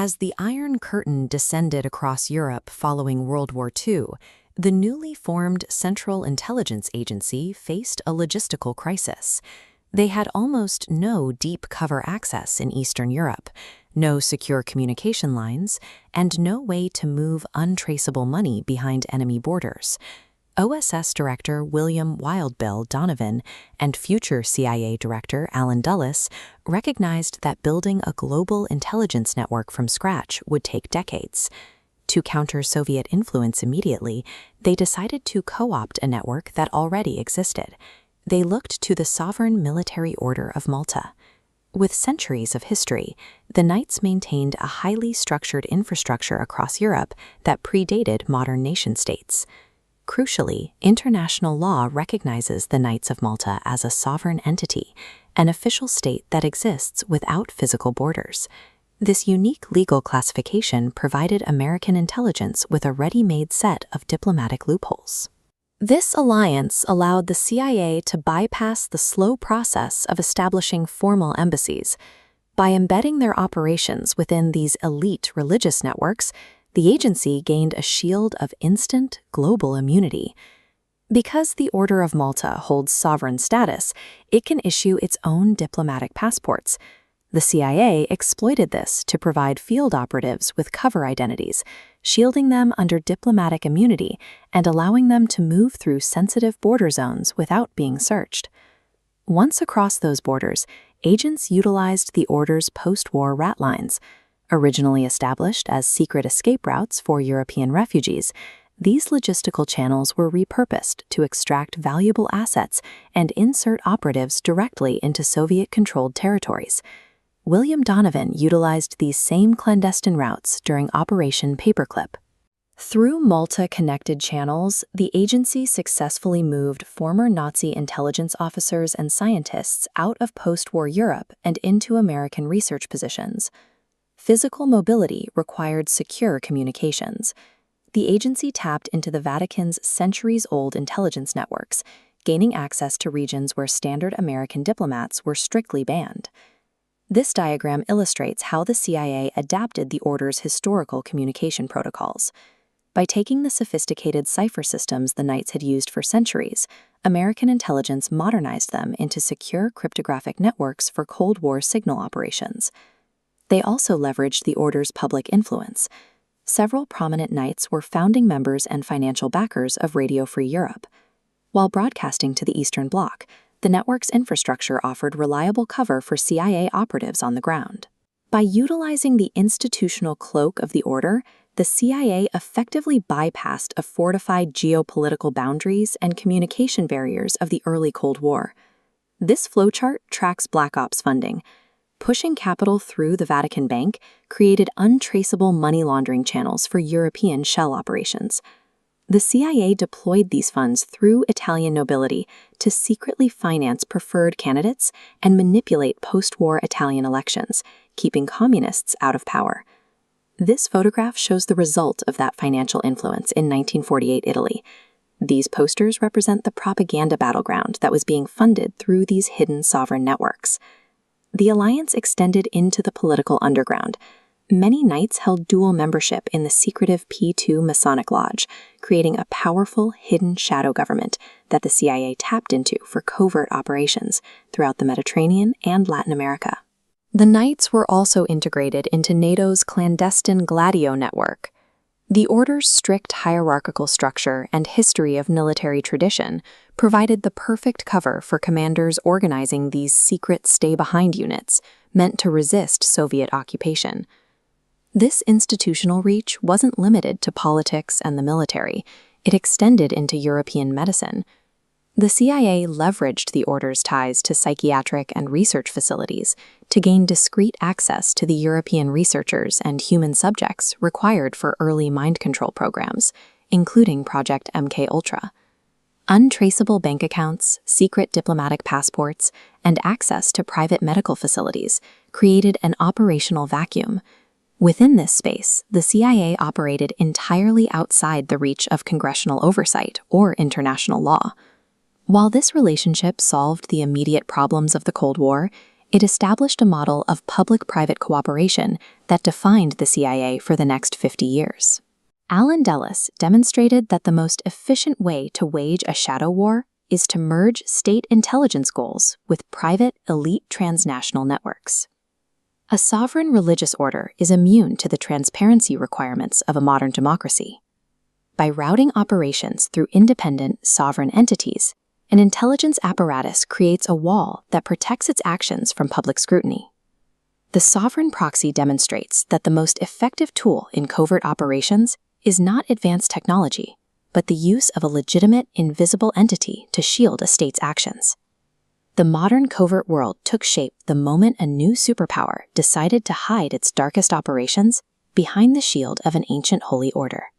As the Iron Curtain descended across Europe following World War II, the newly formed Central Intelligence Agency faced a logistical crisis. They had almost no deep cover access in Eastern Europe, no secure communication lines, and no way to move untraceable money behind enemy borders. OSS Director William "Wild Bill" Donovan and future CIA Director Alan Dulles recognized that building a global intelligence network from scratch would take decades. To counter Soviet influence immediately, they decided to co-opt a network that already existed. They looked to the Sovereign Military Order of Malta. With centuries of history, the Knights maintained a highly structured infrastructure across Europe that predated modern nation-states. Crucially, international law recognizes the Knights of Malta as a sovereign entity, an official state that exists without physical borders. This unique legal classification provided American intelligence with a ready-made set of diplomatic loopholes. This alliance allowed the CIA to bypass the slow process of establishing formal embassies. By embedding their operations within these elite religious networks, the agency gained a shield of instant global immunity. Because the Order of Malta holds sovereign status, it can issue its own diplomatic passports. The CIA exploited this to provide field operatives with cover identities, shielding them under diplomatic immunity and allowing them to move through sensitive border zones without being searched. Once across those borders, agents utilized the Order's post-war rat lines. Originally established as secret escape routes for European refugees, these logistical channels were repurposed to extract valuable assets and insert operatives directly into Soviet-controlled territories. William Donovan utilized these same clandestine routes during Operation Paperclip. Through Malta-connected channels, the agency successfully moved former Nazi intelligence officers and scientists out of post-war Europe and into American research positions. Physical mobility required secure communications. The agency tapped into the Vatican's centuries-old intelligence networks, gaining access to regions where standard American diplomats were strictly banned. This diagram illustrates how the CIA adapted the Order's historical communication protocols. By taking the sophisticated cipher systems the Knights had used for centuries, American intelligence modernized them into secure cryptographic networks for Cold War signal operations. They also leveraged the Order's public influence. Several prominent Knights were founding members and financial backers of Radio Free Europe. While broadcasting to the Eastern Bloc, the network's infrastructure offered reliable cover for CIA operatives on the ground. By utilizing the institutional cloak of the Order, the CIA effectively bypassed a fortified geopolitical boundaries and communication barriers of the early Cold War. This flowchart tracks Black Ops funding. Pushing capital through the Vatican Bank created untraceable money laundering channels for European shell operations. The CIA deployed these funds through Italian nobility to secretly finance preferred candidates and manipulate post-war Italian elections, keeping communists out of power. This photograph shows the result of that financial influence in 1948 Italy. These posters represent the propaganda battleground that was being funded through these hidden sovereign networks. The alliance extended into the political underground. Many Knights held dual membership in the secretive P2 Masonic Lodge, creating a powerful, hidden shadow government that the CIA tapped into for covert operations throughout the Mediterranean and Latin America. The Knights were also integrated into NATO's clandestine Gladio network. The Order's strict hierarchical structure and history of military tradition provided the perfect cover for commanders organizing these secret stay-behind units meant to resist Soviet occupation. This institutional reach wasn't limited to politics and the military. It extended into European medicine. The CIA leveraged the Order's ties to psychiatric and research facilities to gain discreet access to the European researchers and human subjects required for early mind control programs, including Project MKUltra. Untraceable bank accounts, secret diplomatic passports, and access to private medical facilities created an operational vacuum. Within this space, the CIA operated entirely outside the reach of congressional oversight or international law. While this relationship solved the immediate problems of the Cold War, It established a model of public-private cooperation that defined the CIA for the next 50 years. Alan Dulles demonstrated that the most efficient way to wage a shadow war is to merge state intelligence goals with private, elite transnational networks. A sovereign religious order is immune to the transparency requirements of a modern democracy. By routing operations through independent, sovereign entities, an intelligence apparatus creates a wall that protects its actions from public scrutiny. The sovereign proxy demonstrates that the most effective tool in covert operations is not advanced technology, but the use of a legitimate, invisible entity to shield a state's actions. The modern covert world took shape the moment a new superpower decided to hide its darkest operations behind the shield of an ancient holy order.